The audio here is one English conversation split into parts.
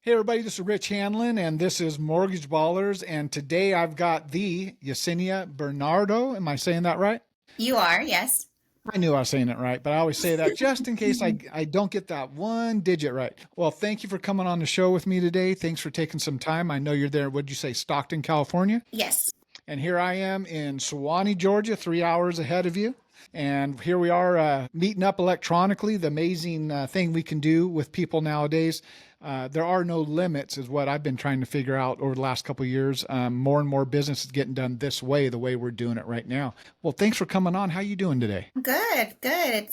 Hey everybody, this is Rich Hanlin and this is Mortgage Ballers, and today I've got the Yesenia Bernardo. Am I saying that right? You are, yes. I knew I was saying it right, but I always say that just in case I don't get that one digit right. Well, thank you for coming on the show with me today. Thanks for taking some time. I know you're there, what'd you say, Stockton, California? Yes. And here I am in Suwanee, Georgia, 3 hours ahead of you. And here we are meeting up electronically. The amazing thing we can do with people nowadays. There are no limits, is what I've been trying to figure out over the last couple of years. More and more business is getting done this way, the way we're doing it right now. Well, thanks for coming on. How you doing today? Good, good.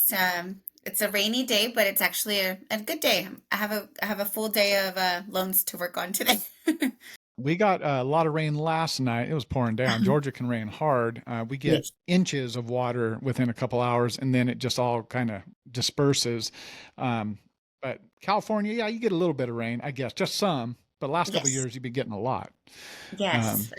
It's a rainy day, but it's actually a good day. I have a full day of loans to work on today. We got a lot of rain last night. It was pouring down. Georgia can rain hard. We get Yes. inches of water within a couple hours, and then it just all kind of disperses. But California, yeah, you get a little bit of rain, I guess, just some. But last couple of Yes. years, you've been getting a lot. Um, Yes.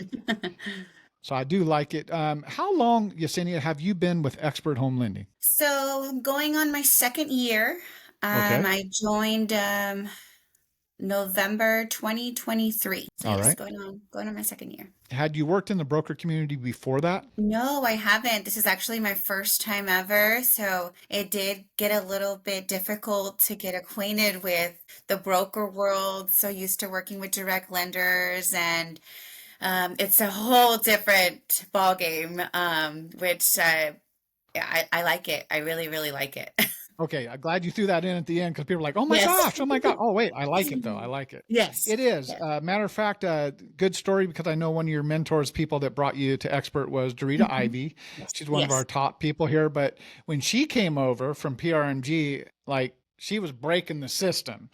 so I do like it. How long, Yesenia, have you been with Expert Home Lending? So I'm going on my second year. Okay. I joined November 2023. So All yes, right. going on my second year. Had you worked in the broker community before that? No, I haven't. This is actually my first time ever, so it did get a little bit difficult to get acquainted with the broker world. So used to working with direct lenders, and it's a whole different ball game, which yeah, I like it. I really, really like it. Okay, I'm glad you threw that in at the end because people are like, "Oh my Yes. gosh, oh my god!" Oh wait, I like it though. I like it. Yes. It is. Yeah. Matter of fact, good story because I know one of your mentors, people that brought you to Expert, was Dorita Mhm. Ivy. Yes. She's one of our Yes. top people here. But when she came over from PRMG, like she was breaking the system,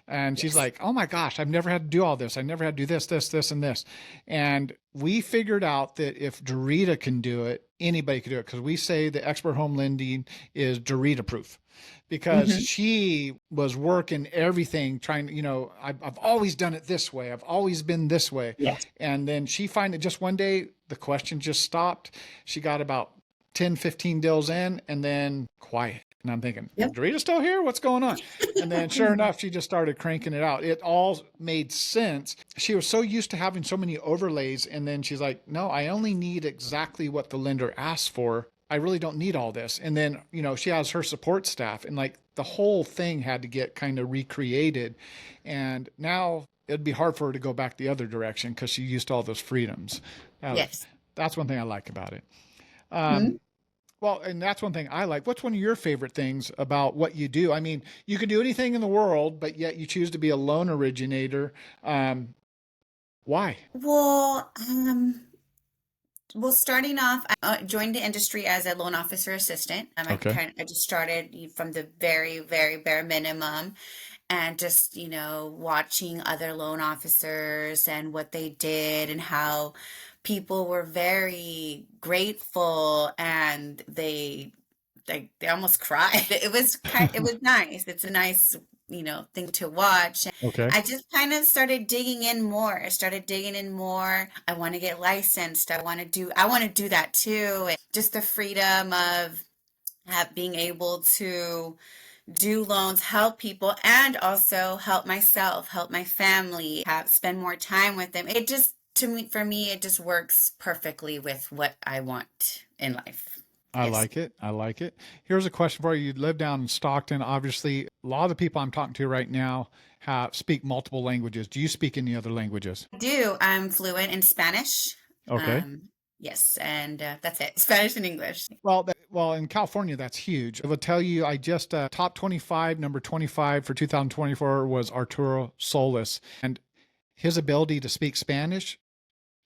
and she's Yes. like, "Oh my gosh, I've never had to do all this. I never had to do this, this, this, and this." And we figured out that if Dorita can do it, anybody can do it because we say the Expert Home Lending is Dorita proof because Hmm. she was working everything trying to, I've always done it this way. I've always been this way. Yes. And then she finally, just one day, the question just stopped. She got about 10, 15 deals in and then quiet. And I'm thinking, is Yep. Dorita still here? What's going on? And then sure enough, she just started cranking it out. It all made sense. She was so used to having so many overlays. And then she's like, no, I only need exactly what the lender asks for. I really don't need all this. And then, she has her support staff and like the whole thing had to get kind of recreated. And now it'd be hard for her to go back the other direction because she used all those freedoms. Uh, Yes. that's one thing I like about it. Mhm. Um, well, and that's one thing I like. What's one of your favorite things about what you do? I mean, you can do anything in the world, but yet you choose to be a loan originator. Um, why? Well, starting off, I joined the industry as a loan officer assistant. Okay. I just started from the very, very bare minimum, and just, watching other loan officers and what they did and how people were very grateful, and they almost cried. It was nice. It's a nice, thing to watch. Okay. I just kind of started digging in more. I started digging in more. I want to get licensed. I want to do that too. And just the freedom of being able to do loans, help people, and also help myself, help my family, spend more time with them. It just, for me, it just works perfectly with what I want in life. I Yes. like it. I like it. Here's a question for you. You live down in Stockton. Obviously, a lot of the people I'm talking to right now speak multiple languages. Do you speak any other languages? I do. I'm fluent in Spanish. Okay. Um, yes, and that's it. Spanish and English. Well, in California, that's huge. I will tell you, I just top 25, number 25 for 2024 was Arturo Solis, and his ability to speak Spanish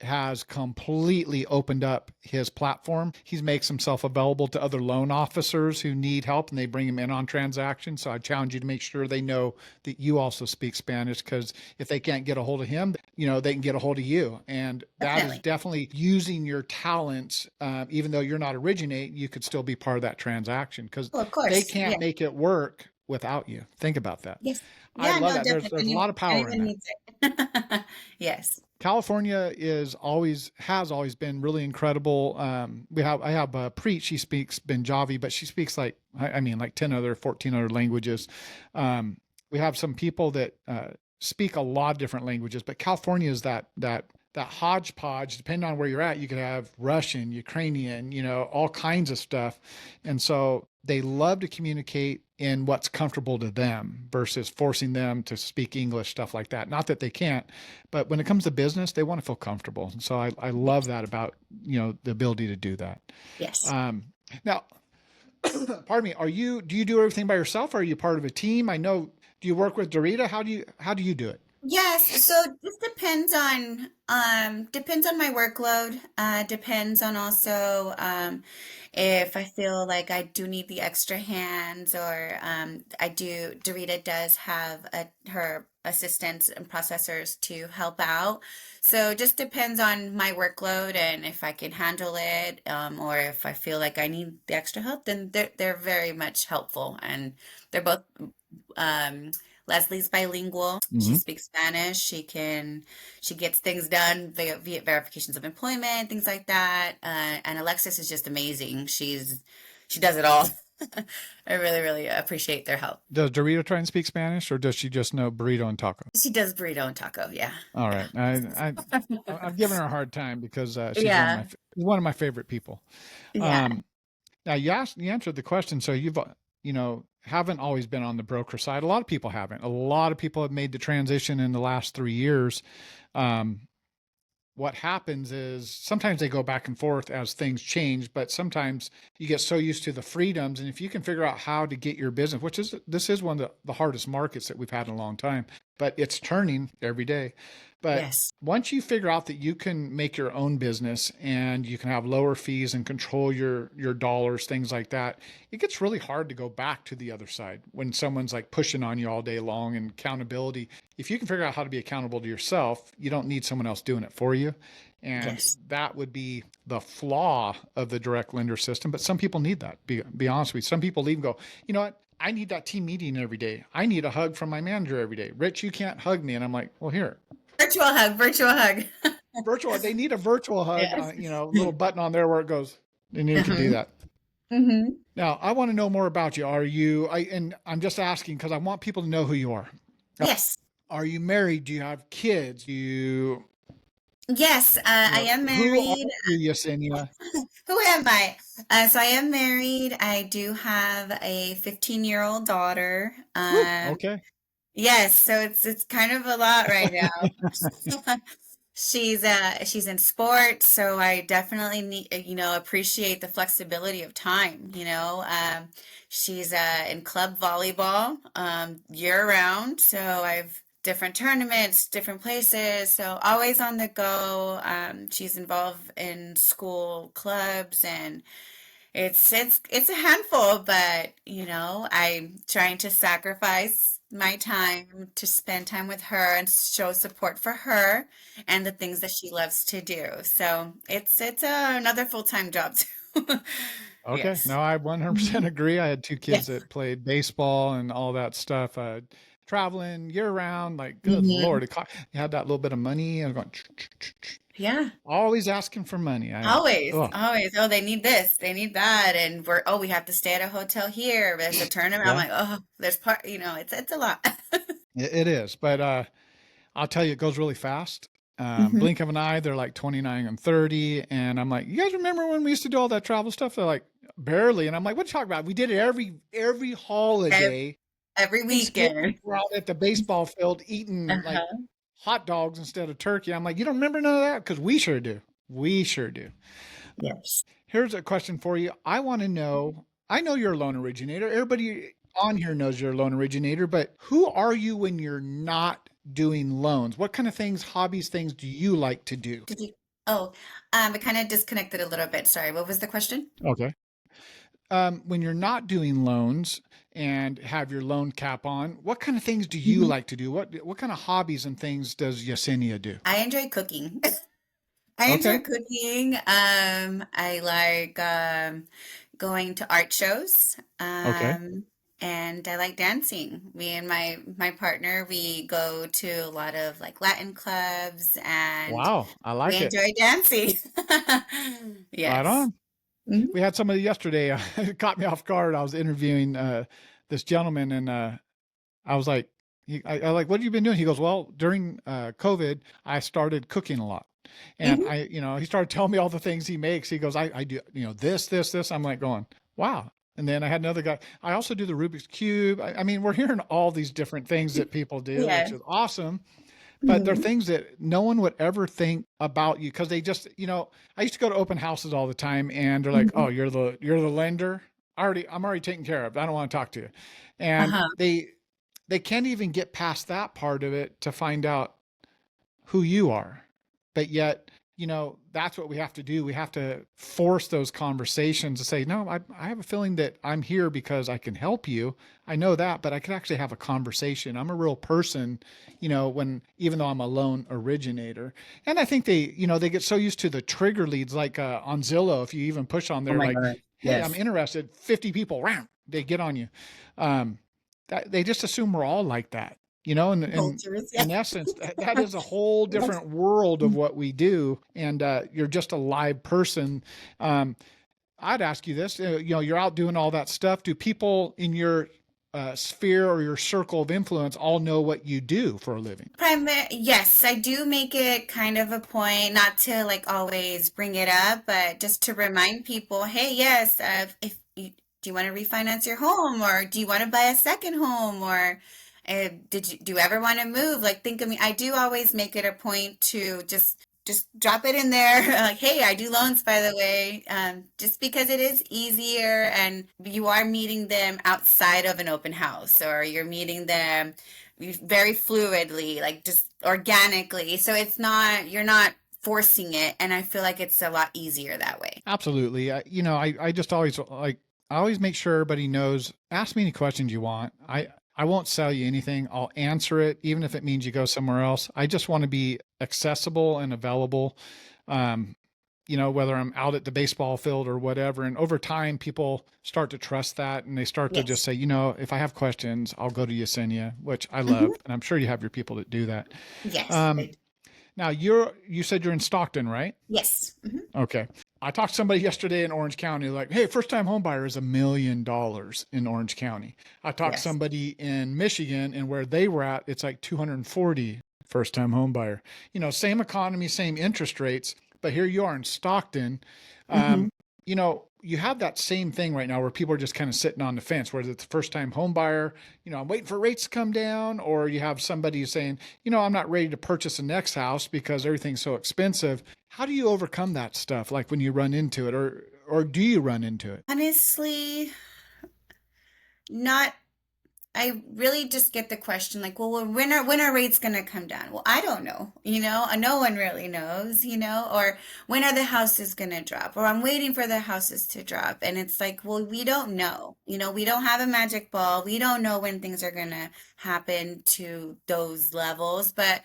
has completely opened up his platform. He makes himself available to other loan officers who need help and they bring him in on transactions. So I challenge you to make sure they know that you also speak Spanish because if they can't get a hold of him, they can get a hold of you. And that is Definitely. definitely using your talents. Even though you're not originate, you could still be part of that transaction because Oh, of they course. Yeah. can't make it work without you. Think about that. Yes. I Yeah, love no, that. There's definitely. a lot of power in Anyone that. needs it. Yes. California has always been really incredible. I have Preet. She speaks Benjavi, but she speaks like 10 other, 14 other languages. We have some people that speak a lot of different languages, but California is that hodgepodge. Depending on where you're at, you could have Russian, Ukrainian, all kinds of stuff. And so they love to communicate in what's comfortable to them versus forcing them to speak English, stuff like that. Not that they can't, but when it comes to business, they want to feel comfortable. And so I love that about, the ability to do that. Yes. Now, pardon me, do you do everything by yourself? Or are you part of a team? I know, do you work with Dorita? How do you do it? Yes, so this depends on my workload. Depends on also if I feel like I do need the extra hands, or Dorita does have her assistants and processors to help out. So it just depends on my workload and if I can handle it, or if I feel like I need the extra help, then they're very much helpful, and they're both um, Leslie's bilingual. She Hmm. speaks Spanish. She gets things done via verifications of employment, things like that. And Alexis is just amazing. She does it all. I really, really appreciate their help. Does Dorita try and speak Spanish, or does she just know burrito and taco? She does burrito and taco. Yeah, All yeah, right, I'm giving her a hard time because she's yeah, one of my favorite people. yeah. Um, Now you answered the question. So you've haven't always been on the broker side. A lot of people haven't. A lot of people have made the transition in the last 3 years. Um, what happens is sometimes they go back and forth as things change, but sometimes you get so used to the freedoms. And if you can figure out how to get your business, this is one of the hardest markets that we've had in a long time, but it's turning every day. But Yes, once you figure out that you can make your own business and you can have lower fees and control your dollars, things like that, it gets really hard to go back to the other side when someone's like pushing on you all day long. And accountability, if you can figure out how to be accountable to yourself, you don't need someone else doing it for you. And yes. that would be the flaw of the direct lender system. But some people need that. Be honest with you. Some people leave and go, you know what? I need that team meeting every day. I need a hug from my manager every day. Rich, you can't hug me. And I'm like, well, here, Virtual hug, virtual hug. virtual. They need a virtual hug. Yes. Little button on there where it goes. And you can do Hmm. that. Hmm. Now, I want to know more about you. And I'm just asking because I want people to know who you are. Yes. Are you married? Do you have kids? Yes, I am Who are married. you, Yesenia? Who am I? So I am married. I do have a 15-year-old daughter. Woo, okay. Yes, so it's kind of a lot right now. She's in sports, so I definitely need, appreciate the flexibility of time, she's in club volleyball year round, so I've different tournaments, different places, so always on the go. She's involved in school clubs, and it's a handful, but I'm trying to sacrifice my time to spend time with her and show support for her and the things that she loves to do. So it's another full-time job too. Okay. Yes. No, I 100% Mhm. agree. I had two kids Yes. that played baseball and all that stuff. Traveling year round, like good Hmm. Lord, you had that little bit of money and going, Yeah. always asking for money. Always, Oh, always. Oh, they need this, they need that, and we have to stay at a hotel here. There's a tournament. I'm yeah, like, oh, there's it's a lot. it is. But I'll tell you, it goes really fast. Hmm. Blink of an eye, they're like 29 and 30. And I'm like, you guys remember when we used to do all that travel stuff? They're like, barely. And I'm like, what are you talking about? We did it every holiday. Every Thanksgiving, weekend. we're out at the baseball field eating like Uh-huh. hot dogs instead of turkey. I'm like, you don't remember none of that? Because we sure do. We sure do. Yes. Here's a question for you. I want to know. I know you're a loan originator. Everybody on here knows you're a loan originator, but who are you when you're not doing loans? What kind of things, hobbies, things do you like to do? Did you? Oh, it kind of disconnected a little bit. Sorry. What was the question? Okay. When you're not doing loans and have your loan cap on, what kind of things do you Mhm. like to do? What kind of hobbies and things does Yesenia do? I enjoy cooking. I enjoy Okay. cooking. I like going to art shows. Okay. And I like dancing. Me and my partner, we go to a lot of like Latin clubs, and Wow. I we like it. enjoy dancing. Right Yes. on. Mhm. We had somebody yesterday. It caught me off guard. I was interviewing this gentleman, and I was like, I like, what have you been doing? He goes, well, during COVID, I started cooking a lot. And Hmm. he started telling me all the things he makes. He goes, I do, this. I'm like going, wow. And then I had another guy. I also do the Rubik's Cube. I mean, we're hearing all these different things that people do, which Yeah. is awesome. But they're Hmm. things that no one would ever think about you because they just, I used to go to open houses all the time, and they're like, "Oh, Hmm. you're the lender. I'm already taken care of. I don't want to talk to you." And Uh-huh. they can't even get past that part of it to find out who you are. But yet, that's what we have to do. We have to force those conversations to say, no, I have a feeling that I'm here because I can help you. I know that, but I could actually have a conversation. I'm a real person, even though I'm a loan originator. And I think they get so used to the trigger leads, like on Zillow, if you even push on Oh there, my like, God. hey, I'm Yes. interested, 50 people, round, they get on you. Um, they just assume we're all like that, and, and Cultures. in Yes. essence, that is a whole Yes. different world of what we do. And you're just a live person. Um, I'd ask you this: you're out doing all that stuff. Do people in your sphere or your circle of influence all know what you do for a living? Yes, I do make it kind of a point not to like always bring it up, but just to remind people, hey, yes, if you do you want to refinance your home or do you want to buy a second home or do you ever want to move? Like think of me. I do always make it a point to just drop it in there. Like, hey, I do loans by the way. Just because it is easier and you are meeting them outside of an open house or you're meeting them very fluidly, like just organically. So you're not forcing it. And I feel like it's a lot easier that way. Absolutely. I just always like, I always make sure everybody knows, ask me any questions you want. I won't sell you anything. I'll answer it, even if it means you go somewhere else. I just want to be accessible and available. Um, whether I'm out at the baseball field or whatever. And over time, people start to trust that and they start to just Yes. say, if I have questions, I'll go to Yesenia, which I Hmm. love. And I'm sure you have your people that do that. Yes. Um, now you said you're in Stockton, right? Yes. Hmm. Okay. I talked to somebody yesterday in Orange County, like, hey, first time home buyer is $1 million in Orange County. I talked to Yes. somebody in Michigan, and where they were at, it's like 240 first time home buyer. Same economy, same interest rates, but here you are in Stockton. Hmm. Um, you have that same thing right now where people are just kind of sitting on the fence, whether it's a first time home buyer, I'm waiting for rates to come down, or you have somebody saying, I'm not ready to purchase the next house because everything's so expensive. How do you overcome that stuff, like when you run into it, or do you run into it? Honestly, not. I really just get the question like, well, when are rates going to come down? Well, I don't know, no one really knows, or when are the houses going to drop? Or I'm waiting for the houses to drop. And it's like, well, we don't know. We don't have a magic ball. We don't know when things are going to happen to those levels, but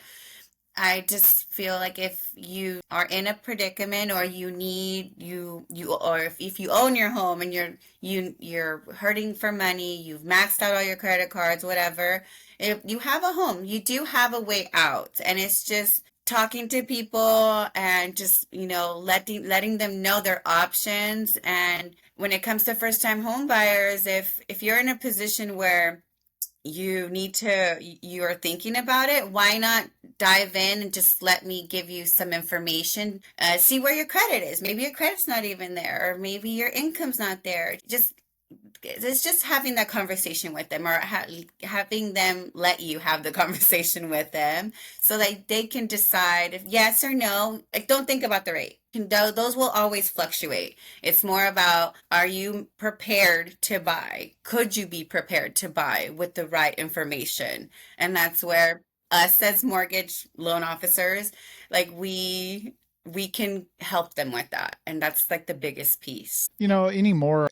I just feel like if you are in a predicament or you need you or if you own your home and you're hurting for money, you've maxed out all your credit cards, whatever, if you have a home, you do have a way out. And it's just talking to people and just, letting them know their options. And when it comes to first time home buyers, if you're in a position where you're thinking about it, why not dive in and just let me give you some information, see where your credit is. Maybe your credit's not even there, or maybe your income's not there. Just it's just having that conversation with them, or having them let you have the conversation with them so that they can decide if yes or no. Like, don't think about the rate. Those will always fluctuate. It's more about, are you prepared to buy? Could you be prepared to buy with the right information? And that's where us as mortgage loan officers, like we can help them with that. And that's like the biggest piece. Anymore,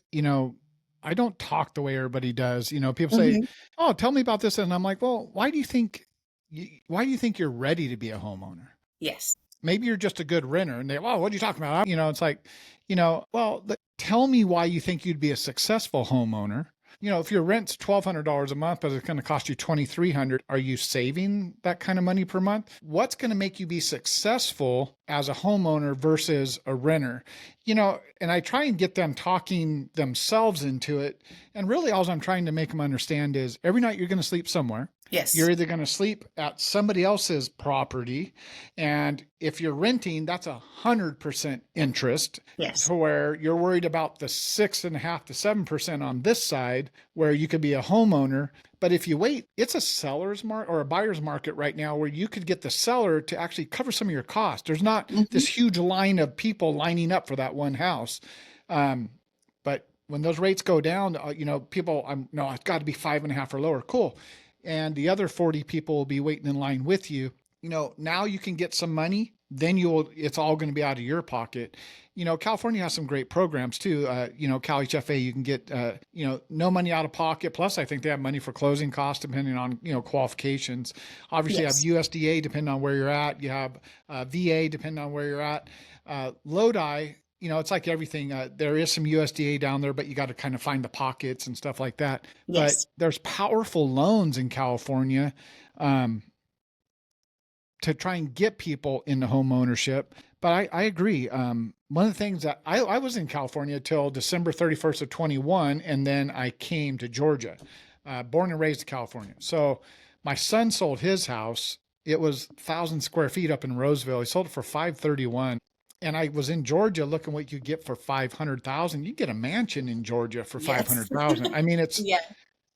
I don't talk the way everybody does. People say, Hmm. "Oh, tell me about this," and I'm like, "Well, why do you think you're ready to be a homeowner? Yes. Maybe you're just a good renter." And they, "Well, what are you talking about?" It's like, well, tell me why you think you'd be a successful homeowner. If your rent's $1,200 a month, but it's going to cost you $2,300, are you saving that kind of money per month? What's going to make you be successful as a homeowner versus a renter? And I try and get them talking themselves into it. And really, all I'm trying to make them understand is every night you're going to sleep somewhere. Yes. You're either going to sleep at somebody else's property, and if you're renting, that's 100% interest, Yes. to where you're worried about the 6.5 to 7% on this side, where you could be a homeowner. But if you wait, it's a seller's market or a buyer's market right now, where you could get the seller to actually cover some of your costs. There's not Hmm. this huge line of people lining up for that one house. Um, but when those rates go down, people, no, it's got to be 5.5 or lower. Cool. And the other 40 people will be waiting in line with you. Now you can get some money, then it's all going to be out of your pocket. California has some great programs too. Cal HFA, you can get, no money out of pocket. Plus, I think they have money for closing costs depending on, qualifications. Obviously, you have Yes. USDA depending on where you're at. You have VA depending on where you're at. Lodi, it's like everything. There is some USDA down there, but you got to kind of find the pockets and stuff like that. But Yes. there's powerful loans in California, um, to try and get people into home ownership. But I agree. One of the things that I was in California till December 31st of 21, and then I came to Georgia, born and raised in California. So my son sold his house. It was 1,000 square feet up in Roseville. He sold it for 531. And I was in Georgia looking what you get for 500,000. You get a mansion in Georgia for Yes. 500,000. I mean, it's Yeah.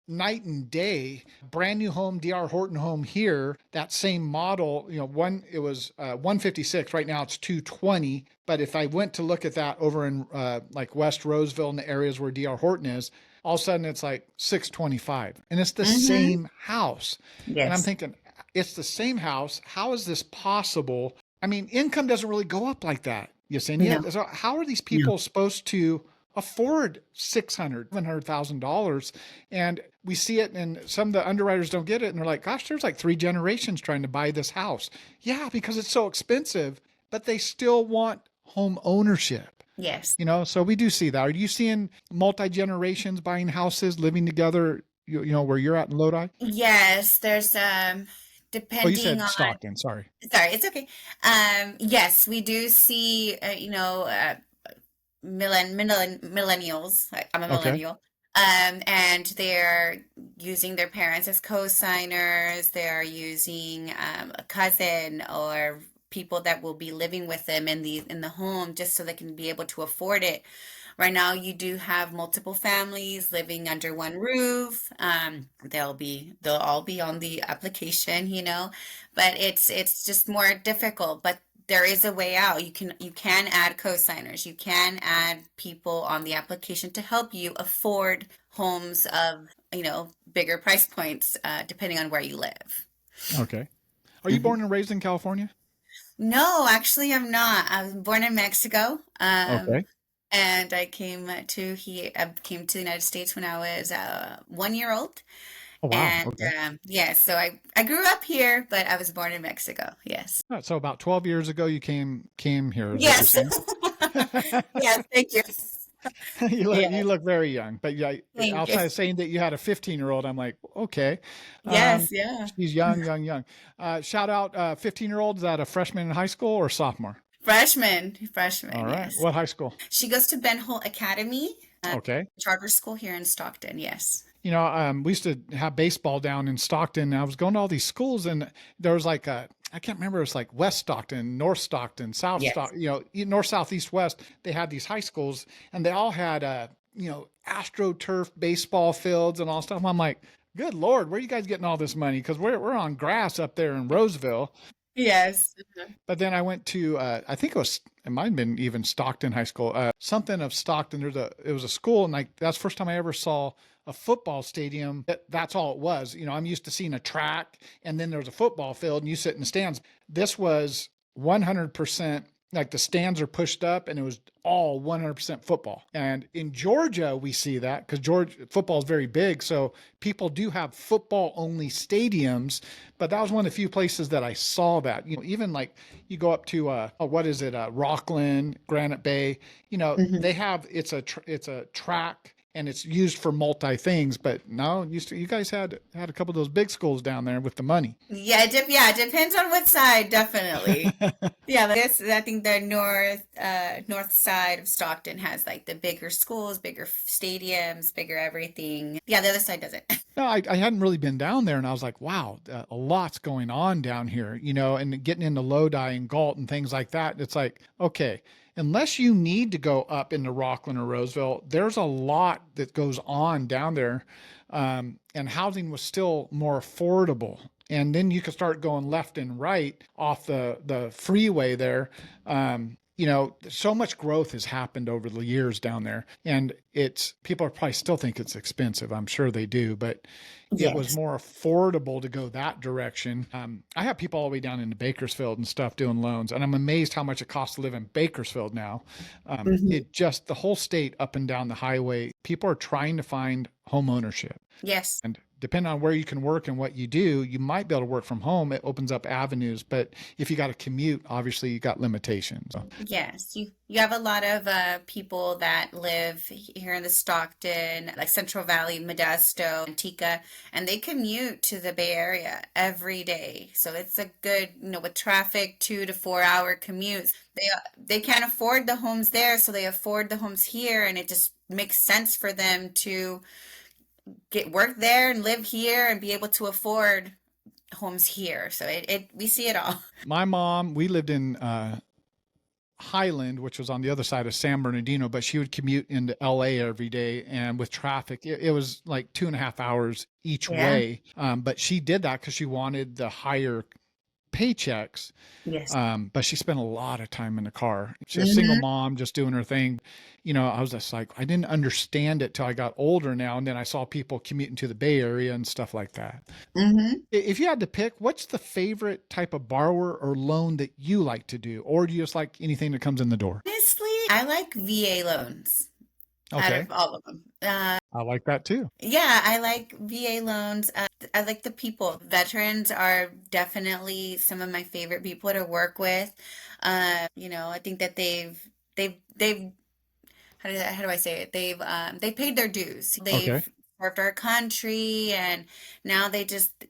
night and day. Brand new home, DR Horton home here, that same model, it was 156. Right now it's 220. But if I went to look at that over in like West Roseville and the areas where DR Horton is, all of a sudden it's like 625. And it's the Hmm. same house. And I'm Yes. thinking, it's the same house. How is this possible? I mean, income doesn't really go up like that, No. Yesenia. So how are these No. people supposed to afford $700,000? And we see it, and some of the underwriters don't get it, and they're like, gosh, there's like 3 generations trying to buy this house. Yeah, because it's so expensive, but they still want home ownership. Yes. So we do see that. Are you seeing multi-generations buying houses, living together, where you're at in Lodi? Yes. There's Oh, you depending said on, Stockton. Sorry. sorry, it's okay. Yes, we do see millennials. I'm a Okay. millennial. And they're using their parents as co-signers. They're using a cousin or people that will be living with them in the home just so they can be able to afford it. Right now, you do have multiple families living under one roof. They'll all be on the application, but it's just more difficult. But there is a way out. You can add co-signers. You can add people on the application to help you afford homes of, bigger price points, depending on where you live. Okay. Are you Mhm. born and raised in California? No, actually, I'm not. I was born in Mexico. Okay. And I came to the United States when I was 1 year old. Oh, wow. And Okay. yes, so I grew up here, but I was born in Mexico. Yes. All right, so about 12 years ago, you came here, is what you're Yes. saying? Yes, thank you. You Yes, look very young, but yeah, thank you. outside of saying that you had a 15-year-old, I'm like, okay, Yes, yeah. she's young, young, young. Shout out, 15-year-old. Is that a freshman in high school or sophomore? Freshman, All right. yes. What high school? She goes to Ben Holt Academy, Okay. charter school here in Stockton. Yes. We used to have baseball down in Stockton. I was going to all these schools, and there was like I can't remember. It was like West Stockton, North Stockton, South Yes. Stockton. North, south, east, west. They had these high schools, and they all had AstroTurf baseball fields and all stuff. I'm like, good Lord, where are you guys getting all this money? Because we're on grass up there in Roseville. Yes. But then I went to I think it might have been even Stockton High School, something of Stockton. It was a school, and like that's the first time I ever saw a football stadium. That's all it was. I'm used to seeing a track, and then there's a football field, and you sit in the stands. This was 100%. Like the stands are pushed up, and it was all 100% football. And in Georgia, we see that because Georgia football is very big, so people do have football only stadiums. But that was one of the few places that I saw that. Even like you go up to what is it, Rockland, Granite Bay. Hmm. They have it's a track, and it's used for multi things. But no, you guys had a couple of those big schools down there with the money. Yeah, it depends on what side, definitely. Yeah, I think the north side of Stockton has like the bigger schools, bigger stadiums, bigger everything. Yeah, the other side doesn't. No, I hadn't really been down there, and I was like, wow, a lot's going on down here, and getting into Lodi and Galt and things like that. It's like, okay, unless you need to go up into Rockland or Roseville, there's a lot that goes on down there. And housing was still more affordable. And then you could start going left and right off the freeway there. So much growth has happened over the years down there, and people are probably still think it's expensive. I'm sure they do, but it was Yes. more affordable to go that direction. I have people all the way down into Bakersfield and stuff doing loans, and I'm amazed how much it costs to live in Bakersfield now. Hmm. The whole state up and down the highway, people are trying to find home ownership. Yes. And depending on where you can work and what you do, you might be able to work from home. It opens up avenues. But if you got to commute, obviously you got limitations. Yes, you have a lot of people that live here in the Stockton, like Central Valley, Modesto, Antigua, and they commute to the Bay Area every day. So it's a good, with traffic, 2 to 4 hour commutes. They can't afford the homes there, so they afford the homes here, and it just makes sense for them to get work there and live here and be able to afford homes here. So it we see it all. My mom, we lived in Highland, which was on the other side of San Bernardino, but she would commute into LA every day. And with traffic, it was like 2.5 hours each Yeah. way. But she did that because she wanted the higher paychecks. Yes. But she spent a lot of time in the car. She's a single Hmm. mom just doing her thing. I was just like, I didn't understand it till I got older now. And then I saw people commuting to the Bay Area and stuff like that. Hmm. If you had to pick, what's the favorite type of borrower or loan that you like to do? Or do you just like anything that comes in the door? Honestly, I like VA loans out Okay. of all of them. I like that too. Yeah, I like VA loans. I like the people. Veterans are definitely some of my favorite people to work with. I think that they've how do I say it? They paid their dues. Okay. They've served our country, and now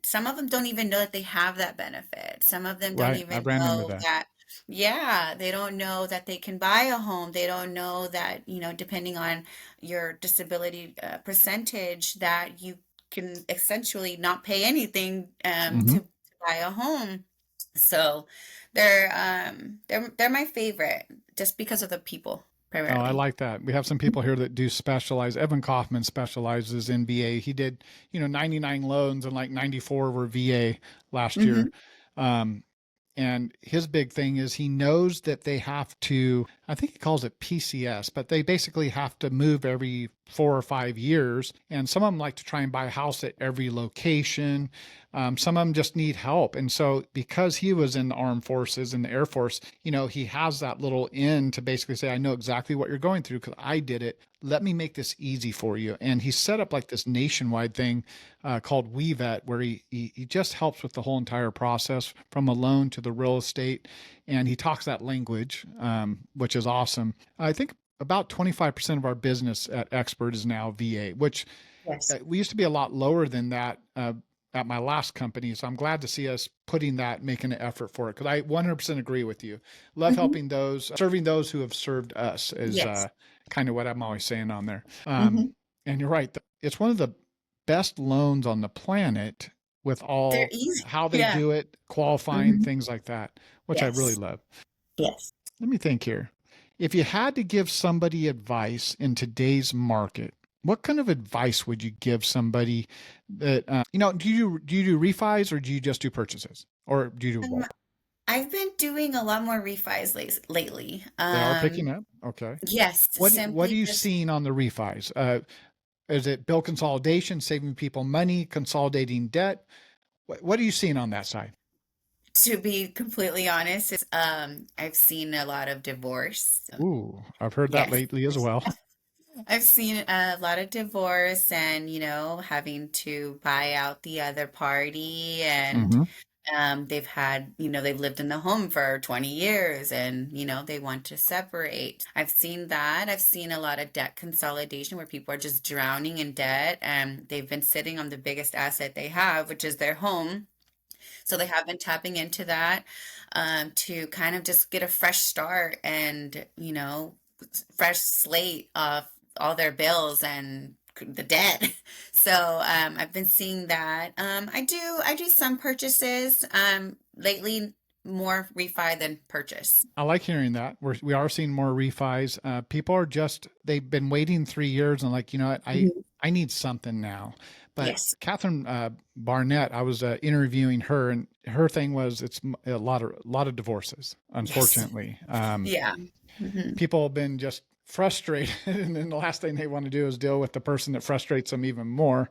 some of them don't even know that they have that benefit. Some of them don't Right. I even ran into know that. that, yeah, they don't know that they can buy a home. They don't know that, depending on your disability percentage, that you can essentially not pay anything Hmm. to buy a home. So they're my favorite just because of the people Oh, I primarily. like that. We have some people here that do specialize. Evan Kaufman specializes in VA. He did, 99 loans and like 94 were VA last year. Hmm. Um, and his big thing is he knows that they have to, I think he calls it PCS, but they basically have to move every 4 or 5 years. And some of them like to try and buy a house at every location. Some of them just need help. And so, because he was in the armed forces and the Air Force, he has that little in to basically say, I know exactly what you're going through because I did it. Let me make this easy for you. And he set up like this nationwide thing called WeVet, where he just helps with the whole entire process from a loan to the real estate. And he talks that language, which is awesome. I think about 25% of our business at Xpert is now VA, which Yes. we used to be a lot lower than that at my last company. So I'm glad to see us putting that, making an effort for it. Because I 100% agree with you. Love Hmm. helping serving those who have served us is Yes. kind of what I'm always saying on there. Hmm. And you're right. It's one of the best loans on the planet with They're all easy. how they Yeah. do it, qualifying, Hmm. things like that, which I really Yes. love. Yes. Let me think here. If you had to give somebody advice in today's market, what kind of advice would you give somebody that do you do refis or do you just do purchases or do you do Um, both? I've been doing a lot more refis lately. They are picking up. Okay. Yes, What are simply you just seeing on the refis? Is it bill consolidation, saving people money, consolidating debt? What are you seeing on that side? to be completely honest, I've seen a lot of divorce. Ooh, I've heard that Yes. lately as well. I've seen a lot of divorce and, having to buy out the other party and Hmm. They've had, they've lived in the home for 20 years and, they want to separate. I've seen that. I've seen a lot of debt consolidation where people are just drowning in debt and they've been sitting on the biggest asset they have, which is their home. So they have been tapping into that to kind of just get a fresh start and, fresh slate of all their bills and the debt. So I've been seeing that. I do some purchases. Lately, more refi than purchase. I like hearing that. We are seeing more refis. People are just, they've been waiting 3 years and like, you know what, Mhm. I need something now. But Yes. Catherine Barnett, I was interviewing her, and her thing was it's a lot of divorces, Yes. unfortunately. Yeah. Hmm. People have been just frustrated, and then the last thing they want to do is deal with the person that frustrates them even more.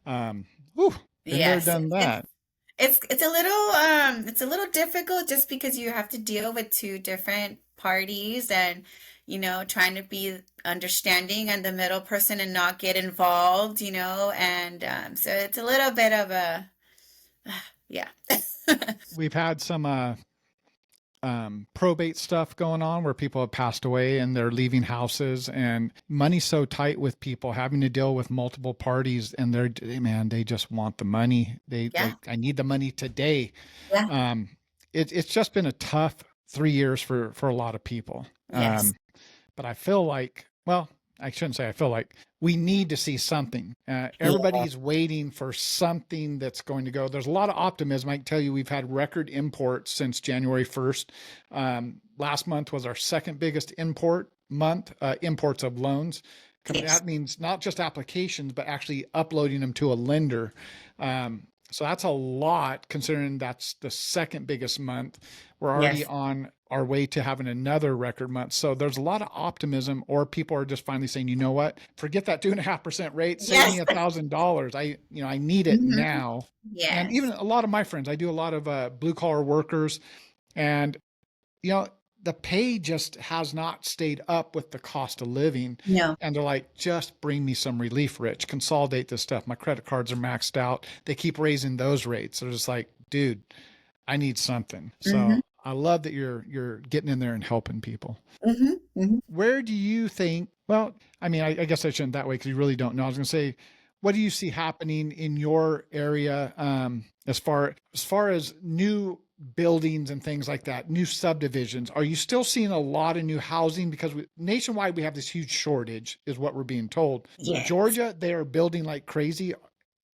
Um, whew, been there, Yes. done that. It's a little difficult just because you have to deal with two different parties and trying to be understanding and the middle person and not get involved, and so it's a little bit of a yeah. We've had some probate stuff going on where people have passed away and they're leaving houses, and money's so tight with people having to deal with multiple parties, and man, they just want the money. They Yeah. like, I need the money today. Yeah. um it's just been a tough 3 years for a lot of people. Yes. But I feel like, well, I shouldn't say I feel like, we need to see something. Yeah. Everybody's waiting for something that's going to go. There's a lot of optimism. I can tell you we've had record imports since January 1st. Last month was our second biggest import month, imports of loans. Yes. That means not just applications, but actually uploading them to a lender. So that's a lot considering that's the second biggest month. We're already Yes. on our way to having another record month. So there's a lot of optimism, or people are just finally saying, you know what, forget that 2.5% rate, save me Yes. $1,000. I need it Hmm. now. And even Yes. a lot of my friends, I do a lot of blue collar workers, and you know, the pay just has not stayed up with the cost of living. No. And they're like, just bring me some relief, Rich. Consolidate this stuff. My credit cards are maxed out. They keep raising those rates. They're just like, dude, I need something. Hmm. So I love that you're getting in there and helping people. Hmm. Hmm. Where do you think? Well, I mean, I guess I shouldn't that way because you really don't know. I was going to say, what do you see happening in your area, as far as new buildings and things like that, new subdivisions? Are you still seeing a lot of new housing? Because nationwide we have this huge shortage, is what we're being told. Yes. Georgia, they are building like crazy.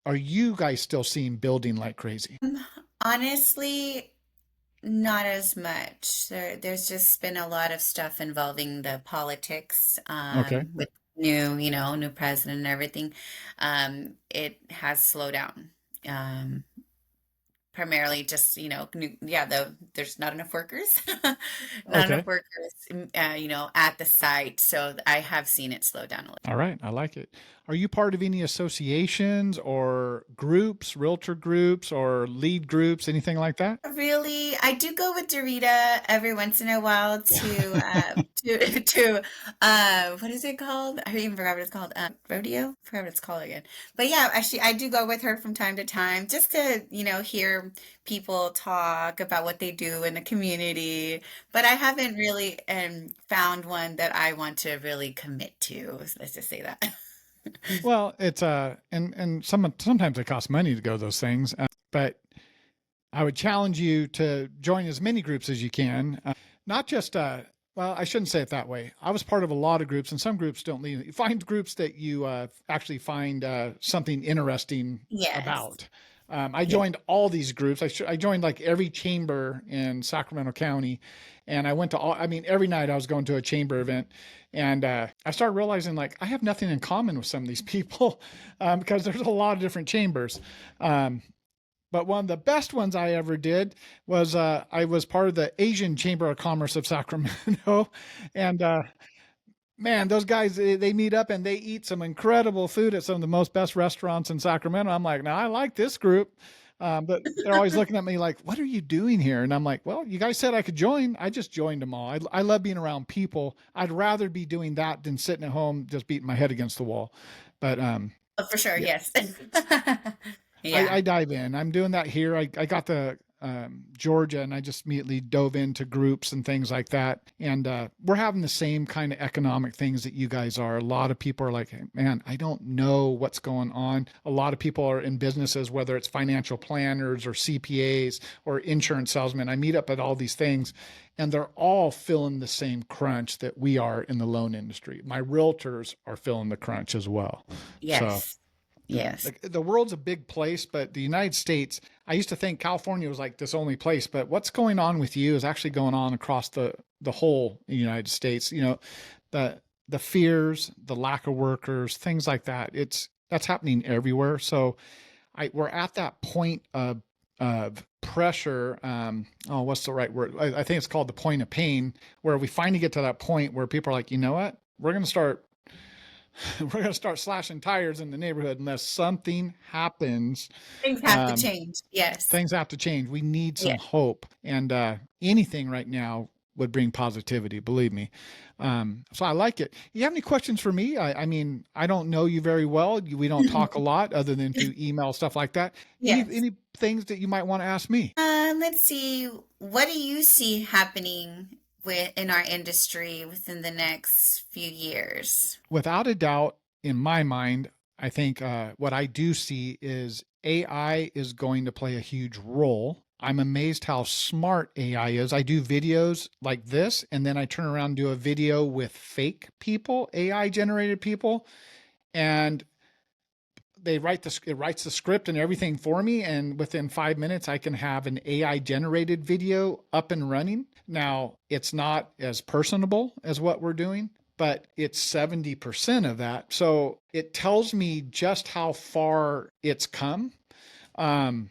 Are you guys still seeing building like crazy? Honestly, not as much. There's just been a lot of stuff involving the politics, Okay. with new president and everything. It has slowed down. Um, Primarily just, yeah, there's not enough workers, not enough Okay. workers, at the site. So I have seen it slow down a All right. I like it. Are you part of any associations or groups, realtor groups or lead groups, anything like that? Really, I do go with Dorita every once in a while to what is it called? I even forgot what it's called. Rodeo? Forgot what it's called again. But yeah, actually I do go with her from time to time just to, hear people talk about what they do in the community. But I haven't really found one that I want to really commit to. Let's just say that. Well, it's and sometimes it costs money to go to those things, but I would challenge you to join as many groups as you can. Not just well, I shouldn't say it that way. I was part of a lot of groups, and some groups don't lead. You find groups that you actually find something interesting Yes. about. I Yeah. joined all these groups. I joined like every chamber in Sacramento County, and I went to all. I mean, every night I was going to a chamber event, and I started realizing like I have nothing in common with some of these people because there's a lot of different chambers. Um, but one of the best ones I ever did was I was part of the Asian Chamber of Commerce of Sacramento, and man, those guys they meet up and they eat some incredible food at some of the most best restaurants in Sacramento. I'm like, now I like this group. But they're always looking at me like, what are you doing here? And I'm like, well, you guys said I could join. I just joined them all. I love being around people. I'd rather be doing that than sitting at home just beating my head against the wall. But Oh, for sure, yeah, yes. I, Yeah. I dive in. I'm doing that here. I got the Georgia, and I just immediately dove into groups and things like that. And we're having the same kind of economic things that you guys are. A lot of people are like, hey, man, I don't know what's going on. A lot of people are in businesses, whether it's financial planners or CPAs or insurance salesmen. I meet up at all these things, and they're all feeling the same crunch that we are in the loan industry. My realtors are feeling the crunch as well. So, Yes. Yes. the world's a big place, but the United States, I used to think California was like this only place, but what's going on with you is actually going on across the whole United States. The the fears, the lack of workers, things like that. That's happening everywhere. So we're at that point of pressure. What's the right word? I think it's called the point of pain, where we finally get to that point where people are like, you know what? We're going to start slashing tires in the neighborhood unless something happens. Things have to Um, change. Yes. Things have to change. We need some Yes. hope, and anything right now would bring positivity. Believe me. So I like it. You have any questions for me? I mean, I don't know you very well. We don't talk a lot, other than through email, stuff like that. Yes. Any things that you might want to ask me? Let's see. What do you see happening in our industry within the next few years? Without a doubt, in my mind, I think what I do see is AI is going to play a huge role. I'm amazed how smart AI is. I do videos like this, and then I turn around and do a video with fake people, AI generated people, and it writes the script and everything for me, and within 5 minutes I can have an AI generated video up and running. Now, it's not as personable as what we're doing, but it's 70% of that. So it tells me just how far it's come. um,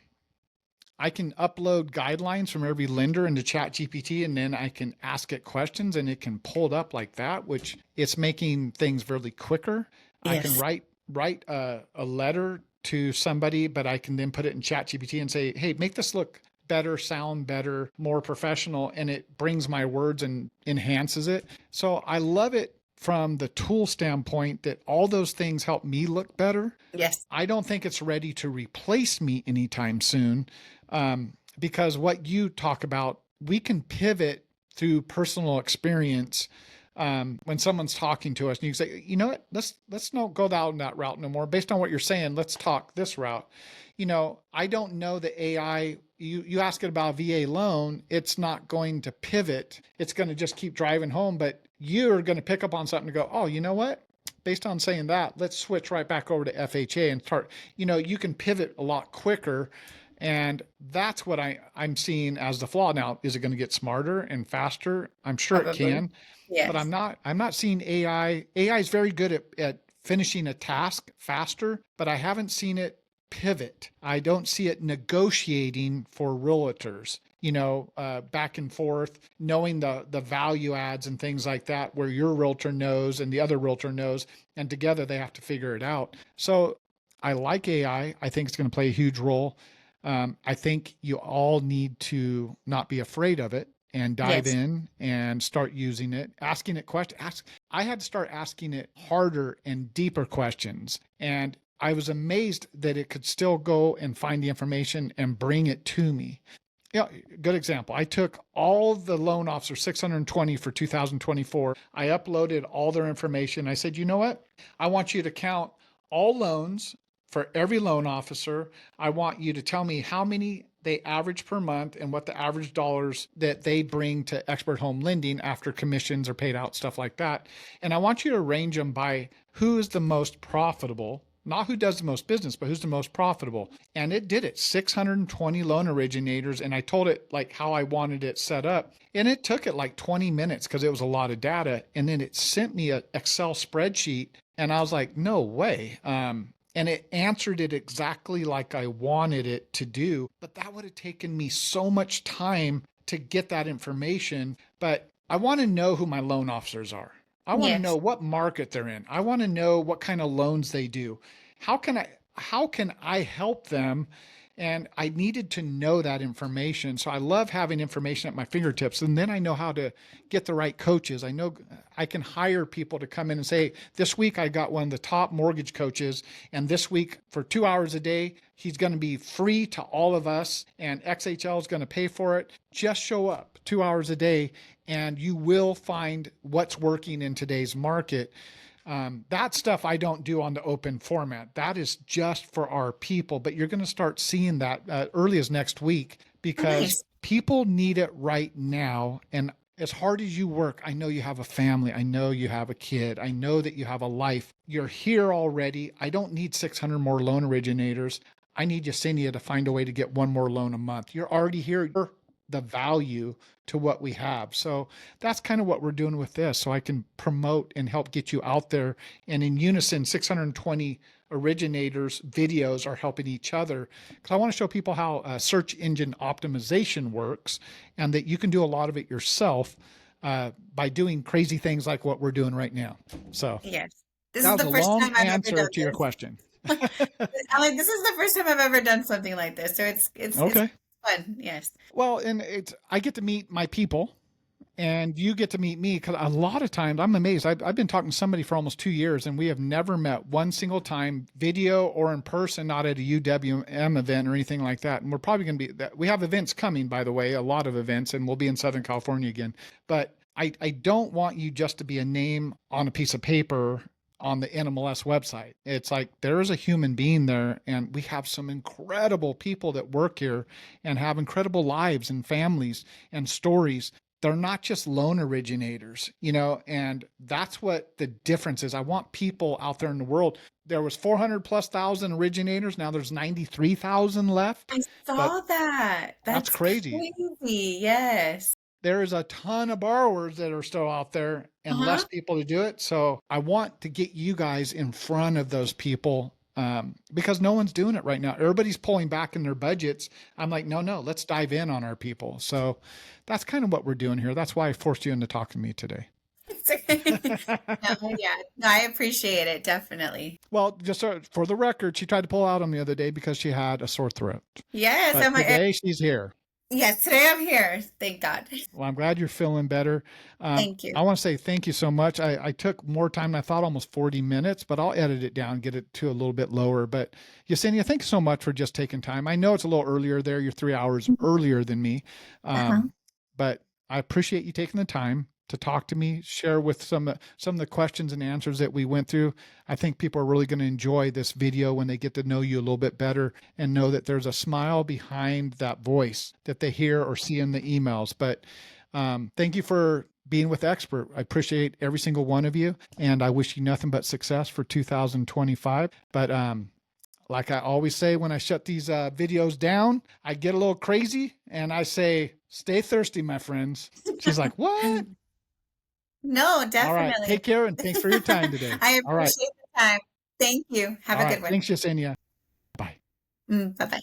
I can upload guidelines from every lender into ChatGPT, and then I can ask it questions and it can pull it up like that, which it's making things really quicker. I can Yes. write a letter to somebody, but I can then put it in ChatGPT and say, "Hey, make this look better, sound better, more professional," and it brings my words and enhances it. So I love it from the tool standpoint that all those things help me look better. Yes. I don't think it's ready to replace me anytime soon, because what you talk about, we can pivot through personal experience. When someone's talking to us, and you say, you know what, let's not go down that route no more. Based on what you're saying, let's talk this route. I don't know the AI. You ask it about a VA loan, it's not going to pivot. It's going to just keep driving home. But you're going to pick up on something to go, oh, you know what? Based on saying that, let's switch right back over to FHA and start. You can pivot a lot quicker. And that's what I'm seeing as the flaw. Now, is it going to get smarter and faster? I'm sure it Probably. can, but Yes. I'm not seeing AI. AI is very good at finishing a task faster, but I haven't seen it pivot. I don't see it negotiating for realtors, back and forth, knowing the value adds and things like that, where your realtor knows and the other realtor knows, and together they have to figure it out. So I like AI. I think it's going to play a huge role. I think you all need to not be afraid of it and dive Yes. in and start using it, asking it questions. I had to start asking it harder and deeper questions. And I was amazed that it could still go and find the information and bring it to me. Yeah, good example. I took all the loan officers, 620 for 2024. I uploaded all their information. I said, you know what? I want you to count all loans for every loan officer. I want you to tell me how many they average per month and what the average dollars that they bring to Xpert Home Lending after commissions are paid out, stuff like that. And I want you to range them by who is the most profitable, not who does the most business, but who's the most profitable. And it did it, 620 loan originators. And I told it like how I wanted it set up. And it took it like 20 minutes because it was a lot of data. And then it sent me an Excel spreadsheet. And I was like, no way. And it answered it exactly like I wanted it to do. But that would have taken me so much time to get that information. But I want to know who my loan officers are. I want to know Yes. what market they're in. I want to know what kind of loans they do. How can I help them And I needed to know that information. So I love having information at my fingertips. And then I know how to get the right coaches. I know I can hire people to come in and say, this week I got one of the top mortgage coaches. And this week for 2 hours a day, he's going to be free to all of us. And XHL is going to pay for it. Just show up 2 hours a day and you will find what's working in today's market. That stuff I don't do on the open format. That is just for our people, but you're going to start seeing that early as next week because Nice. people need it right now. And as hard as you work, I know you have a family. I know you have a kid. I know that you have a life. You're here already. I don't need 600 more loan originators. I need Yesenia to find a way to get one more loan a month. You're already here. You're the value to what we have. So that's kind of what we're doing with this. So I can promote and help get you out there. And in unison, 620 originators videos are helping each other because I want to show people how search engine optimization works and that you can do a lot of it yourself by doing crazy things like what we're doing right now. So Yes. This that is was the a first long time I've ever answer done to your this. question. I'm like, this is the first time I've ever done something like this. So it's Okay. fun. Yes. Well, and I get to meet my people and you get to meet me because a lot of times I'm amazed. I've been talking to somebody for almost 2 years and we have never met one single time, video or in person, not at a UWM event or anything like that. And we're probably going to be that. We have events coming, by the way, a lot of events, and we'll be in Southern California again. But I don't want you just to be a name on a piece of paper on the NMLS website. It's like there is a human being there, and we have some incredible people that work here and have incredible lives and families and stories. They're not just loan originators, and that's what the difference is. I want people out there in the world. There was 400 plus thousand originators. Now there's 93,000 left, I but saw that. that's That's crazy. crazy. Yes. There is a ton of borrowers that are still out there and less Uh-huh. people to do it. So I want to get you guys in front of those people because no one's doing it right now. Everybody's pulling back in their budgets. I'm like, no, let's dive in on our people. So that's kind of what we're doing here. That's why I forced you into talking to me today. No, yeah. No, I appreciate it, definitely. Well, just for the record, she tried to pull out on me the other day because she had a sore throat. Yes, But today she's here. yes, today I'm here. Thank God. Well, I'm glad you're feeling better. Thank you. I want to say thank you so much. I took more time than I thought, almost 40 minutes, but I'll edit it down, get it to a little bit lower. But Yesenia, thanks so much for just taking time. I know it's a little earlier there. You're 3 hours earlier than me. Uh-huh. But I appreciate you taking the time to talk to me, share with some of the questions and answers that we went through. I think people are really going to enjoy this video when they get to know you a little bit better and know that there's a smile behind that voice that they hear or see in the emails. But thank you for being with Xpert. I appreciate every single one of you, and I wish you nothing but success for 2025. But like I always say when I shut these videos down, I get a little crazy and I say, stay thirsty, my friends. She's like, what? No, All right. definitely. Take care and thanks for your time today. I All right. appreciate the time. Thank you. Have All a right. good one. Thanks, Yesenia. Bye. Bye-bye.